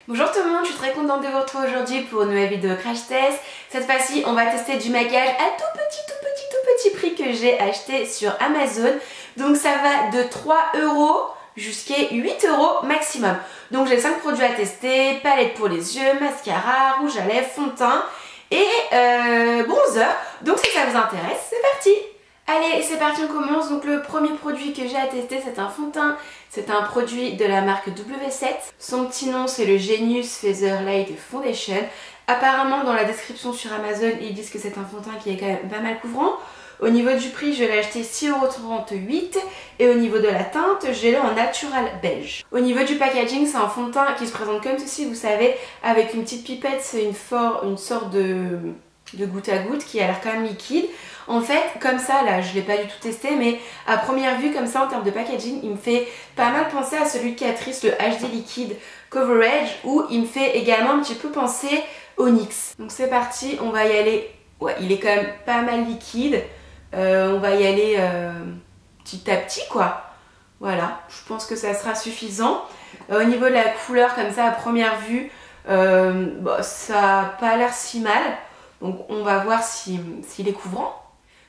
Bonjour tout le monde, je suis très contente de vous retrouver aujourd'hui pour une nouvelle vidéo crash test. Cette fois-ci, on va tester du maquillage à tout petit prix que j'ai acheté sur Amazon. Donc ça va de 3 € jusqu'à 8 € maximum. Donc j'ai 5 produits à tester, palette pour les yeux, mascara, rouge à lèvres, fond de teint et bronzer. Donc si ça vous intéresse, c'est parti! Allez, c'est parti, on commence. Donc le premier produit que j'ai à tester, c'est un fond de teint. C'est un produit de la marque W7. Son petit nom, c'est le Genius Feather Light Foundation. Apparemment, dans la description sur Amazon, ils disent que c'est un fond de teint qui est quand même pas mal couvrant. Au niveau du prix, je l'ai acheté 6,38 € et au niveau de la teinte, j'ai l'ai en natural beige. Au niveau du packaging, c'est un fond de teint qui se présente comme ceci, vous savez, avec une petite pipette, c'est une sorte de goutte à goutte qui a l'air quand même liquide. En fait, comme ça, là, je ne l'ai pas du tout testé, mais à première vue, comme ça, en termes de packaging, il me fait pas mal penser à celui de Catrice, le HD Liquid Coverage, où il me fait également un petit peu penser au NYX. Donc c'est parti, on va y aller. Ouais, il est quand même pas mal liquide. On va y aller petit à petit, quoi. Voilà, je pense que ça sera suffisant. Au niveau de la couleur, comme ça, à première vue, ça n'a pas l'air si mal. Donc on va voir s'il est couvrant.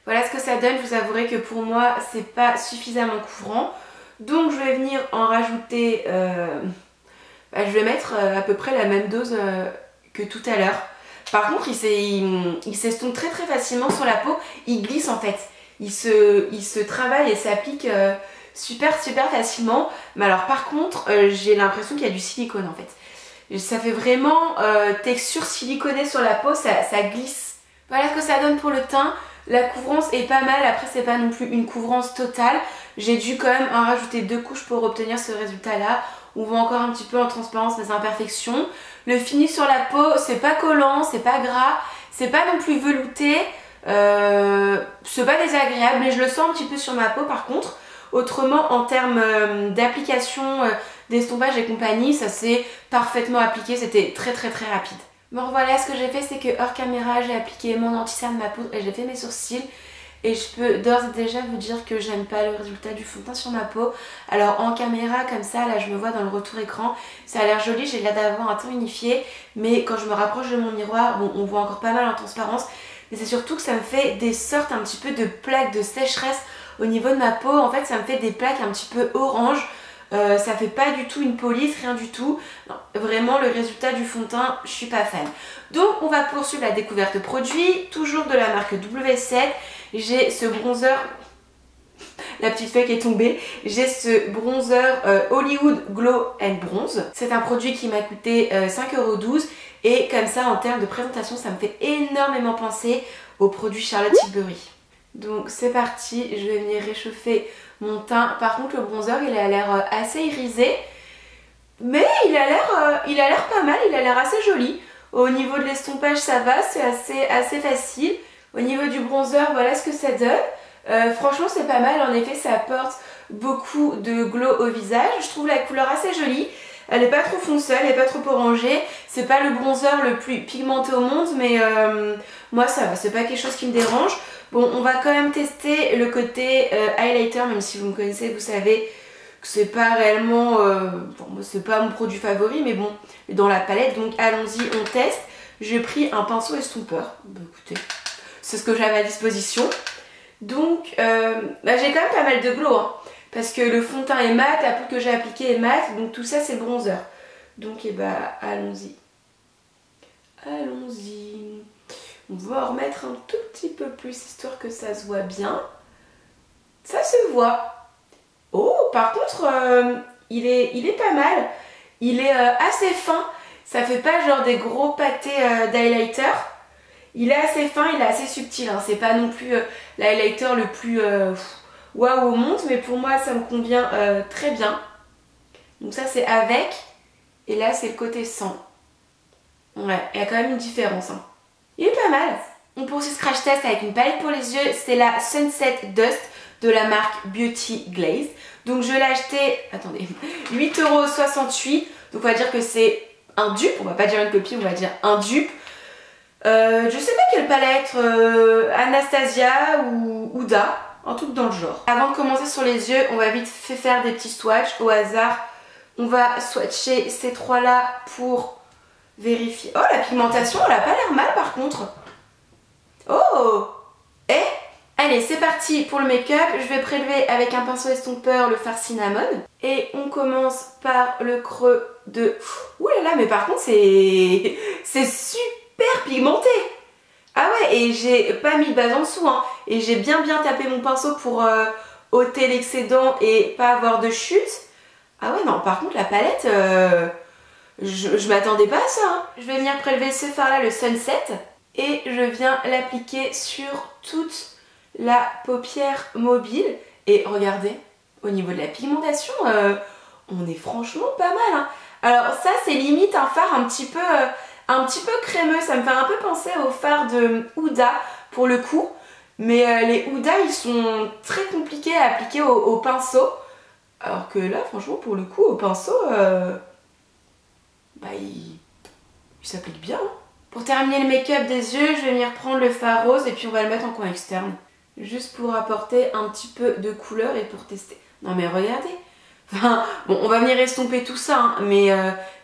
Voilà ce que ça donne. Je vous avouerai que pour moi c'est pas suffisamment couvrant. Donc je vais venir en rajouter, je vais mettre à peu près la même dose que tout à l'heure. Par contre il s'estompe très facilement sur la peau. Il glisse en fait. Il se travaille et s'applique super facilement. Mais alors par contre j'ai l'impression qu'il y a du silicone en fait. Ça fait vraiment texture siliconée sur la peau, ça glisse. Voilà ce que ça donne pour le teint. La couvrance est pas mal, après c'est pas non plus une couvrance totale. J'ai dû quand même en rajouter 2 couches pour obtenir ce résultat là. On voit encore un petit peu en transparence les imperfections. Le fini sur la peau, c'est pas collant, c'est pas gras, c'est pas non plus velouté. C'est pas désagréable, mais je le sens un petit peu sur ma peau par contre. Autrement, en termes d'application, d'estompage et compagnie, ça s'est parfaitement appliqué, c'était très rapide. Bon voilà, ce que j'ai fait, c'est que hors caméra, j'ai appliqué mon anti-cerne, ma poudre et j'ai fait mes sourcils. Et je peux d'ores et déjà vous dire que j'aime pas le résultat du fond de teint sur ma peau. Alors en caméra, comme ça, là je me vois dans le retour écran, ça a l'air joli, j'ai l'air d'avoir un teint unifié. Mais quand je me rapproche de mon miroir, bon, on voit encore pas mal en transparence. Mais c'est surtout que ça me fait des sortes un petit peu de plaques de sécheresse au niveau de ma peau. En fait, ça me fait des plaques un petit peu orange. Ça fait pas du tout une police, rien du tout. Non, vraiment le résultat du fond de teint, je suis pas fan. Donc on va poursuivre la découverte produit, toujours de la marque W7. J'ai ce bronzer, la petite feuille qui est tombée. J'ai ce bronzer Hollywood Glow and Bronze. C'est un produit qui m'a coûté 5,12 € et comme ça en termes de présentation, ça me fait énormément penser au produit Charlotte Tilbury. Donc c'est parti, je vais venir réchauffer mon teint. Par contre le bronzer il a l'air assez irisé, mais il a l'air pas mal, il a l'air assez joli. Au niveau de l'estompage ça va, c'est assez facile. Au niveau du bronzer, voilà ce que ça donne. Franchement c'est pas mal, en effet ça apporte beaucoup de glow au visage. Je trouve la couleur assez jolie. Elle n'est pas trop foncée, elle n'est pas trop orangée. C'est pas le bronzer le plus pigmenté au monde, mais moi ça va, c'est pas quelque chose qui me dérange. Bon, on va quand même tester le côté highlighter, même si vous me connaissez, vous savez que c'est pas réellement... c'est pas mon produit favori, mais bon, dans la palette, donc allons-y, on teste. J'ai pris un pinceau estompeur. Bah écoutez, c'est ce que j'avais à disposition. Donc, j'ai quand même pas mal de glow, hein, parce que le fond de teint est mat, la poudre que j'ai appliquée est mat, donc tout ça c'est le bronzer. Donc, allons-y. Allons-y. On va en remettre un tout petit peu plus, histoire que ça se voit bien. Ça se voit. Oh, par contre, il est pas mal. Il est assez fin. Ça fait pas genre des gros pâtés d'highlighter. Il est assez fin, il est assez subtil. Hein. C'est pas non plus l'highlighter le plus waouh au monde, mais pour moi, ça me convient très bien. Donc ça, c'est avec. Et là, c'est le côté sans. Ouais, il y a quand même une différence. Hein. Il est pas mal. On poursuit ce crash test avec une palette pour les yeux. C'est la Sunset Dust de la marque Beauty Glaze. Donc je l'ai acheté, attendez, 8,68 €. Donc on va dire que c'est un dupe. On va pas dire une copie, on va dire un dupe. Je sais pas quelle palette, Anastasia ou Huda. Un truc dans le genre. Avant de commencer sur les yeux, on va vite faire des petits swatchs au hasard. On va swatcher ces trois là pour vérifier. Oh, la pigmentation, elle a pas l'air mal par contre. Oh! Eh! Allez, c'est parti pour le make-up. Je vais prélever avec un pinceau estompeur le fard cinnamon. Et on commence par le creux de... Ouh là là, mais par contre, c'est super pigmenté. Ah ouais, et j'ai pas mis de base en dessous, hein. Et j'ai bien tapé mon pinceau pour ôter l'excédent et pas avoir de chute. Ah ouais, non, par contre, la palette, je m'attendais pas à ça, hein. Je vais venir prélever ce fard-là, le Sunset. Et je viens l'appliquer sur toute la paupière mobile. Et regardez, au niveau de la pigmentation, on est franchement pas mal, hein. Alors ça, c'est limite un fard un petit peu crémeux. Ça me fait un peu penser au fard de Huda pour le coup. Mais les Huda, ils sont très compliqués à appliquer au pinceau. Alors que là, franchement, pour le coup, au pinceau, bah, il s'applique bien, hein. Pour terminer le make-up des yeux, je vais venir prendre le fard rose et puis on va le mettre en coin externe. Juste pour apporter un petit peu de couleur et pour tester. Non mais regardez. Enfin, bon, on va venir estomper tout ça, hein, mais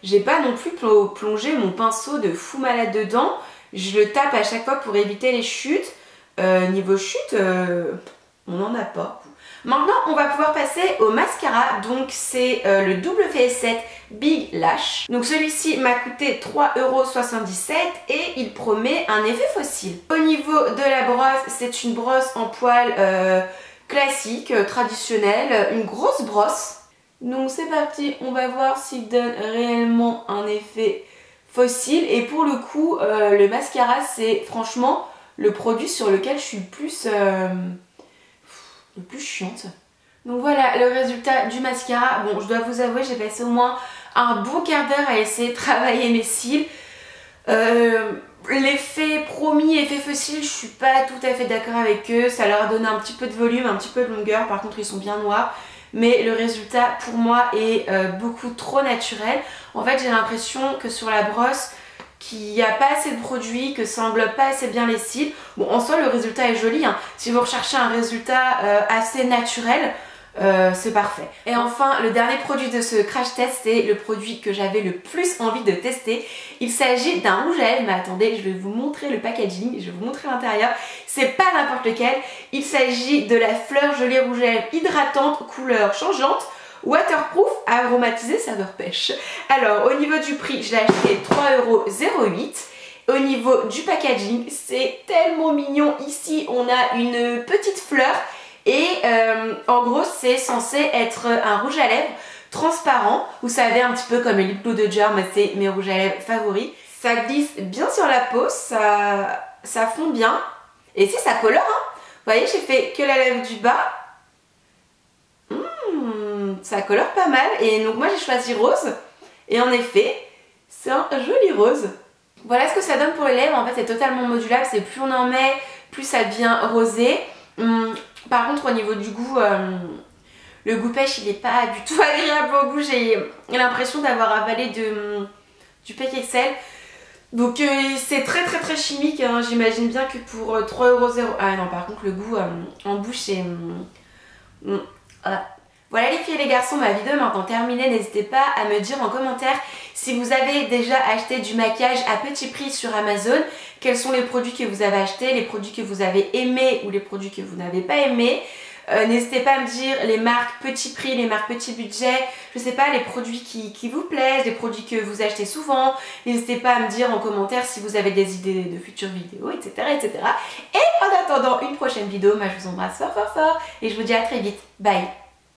j'ai pas non plus plongé mon pinceau de fou malade dedans. Je le tape à chaque fois pour éviter les chutes. Niveau chute, on n'en a pas. Maintenant, on va pouvoir passer au mascara. Donc, c'est le WF7 Big Lash. Donc, celui-ci m'a coûté 3,77 € et il promet un effet fossile. Au niveau de la brosse, c'est une brosse en poil classique, traditionnelle, une grosse brosse. Donc, c'est parti. On va voir s'il donne réellement un effet fossile. Et pour le coup, le mascara, c'est franchement le produit sur lequel je suis le plus chiante. Donc voilà le résultat du mascara. Bon, je dois vous avouer, j'ai passé au moins un bon quart d'heure à essayer de travailler mes cils. L'effet promis, effet fossile, je suis pas tout à fait d'accord avec eux. Ça leur a donné un petit peu de volume, un petit peu de longueur. Par contre, ils sont bien noirs. Mais le résultat, pour moi, est beaucoup trop naturel. En fait, j'ai l'impression que sur la brosse, qu'il n'y a pas assez de produits, que ça englobe pas assez bien les cils. Bon, en soi, le résultat est joli, hein. Si vous recherchez un résultat assez naturel, c'est parfait. Et enfin, le dernier produit de ce crash test, c'est le produit que j'avais le plus envie de tester. Il s'agit d'un rouge à lèvres, mais attendez, je vais vous montrer le packaging, je vais vous montrer l'intérieur. C'est pas n'importe lequel, il s'agit de la Fleur Gelée Rouge à lèvres hydratante, couleur changeante, waterproof, aromatisé, saveur pêche. Alors, au niveau du prix, je l'ai acheté 3,08 €. Au niveau du packaging, c'est tellement mignon. Ici, on a une petite fleur. Et en gros, c'est censé être un rouge à lèvres transparent. Vous savez, un petit peu comme les lip gloss de Dior, mais c'est mes rouges à lèvres favoris. Ça glisse bien sur la peau, ça fond bien. Et si, ça colore, hein. Vous voyez, j'ai fait que la lèvre du bas. Ça colore pas mal. Et donc moi, j'ai choisi rose. Et en effet, c'est un joli rose. Voilà ce que ça donne pour les lèvres. En fait, c'est totalement modulable. C'est plus on en met, plus ça devient rosé. Par contre, au niveau du goût, le goût pêche, il n'est pas du tout agréable au goût. J'ai l'impression d'avoir avalé du PXL. Donc c'est très chimique, hein. J'imagine bien que pour 3,0 €... Ah non, par contre, le goût en bouche, c'est... Voilà les filles et les garçons, ma vidéo est maintenant terminée. N'hésitez pas à me dire en commentaire si vous avez déjà acheté du maquillage à petit prix sur Amazon. Quels sont les produits que vous avez achetés, les produits que vous avez aimés ou les produits que vous n'avez pas aimés. N'hésitez pas à me dire les marques petit prix, les marques petit budget, je sais pas, les produits qui vous plaisent, les produits que vous achetez souvent. N'hésitez pas à me dire en commentaire si vous avez des idées de futures vidéos, etc. etc. Et en attendant une prochaine vidéo, moi je vous embrasse fort et je vous dis à très vite. Bye!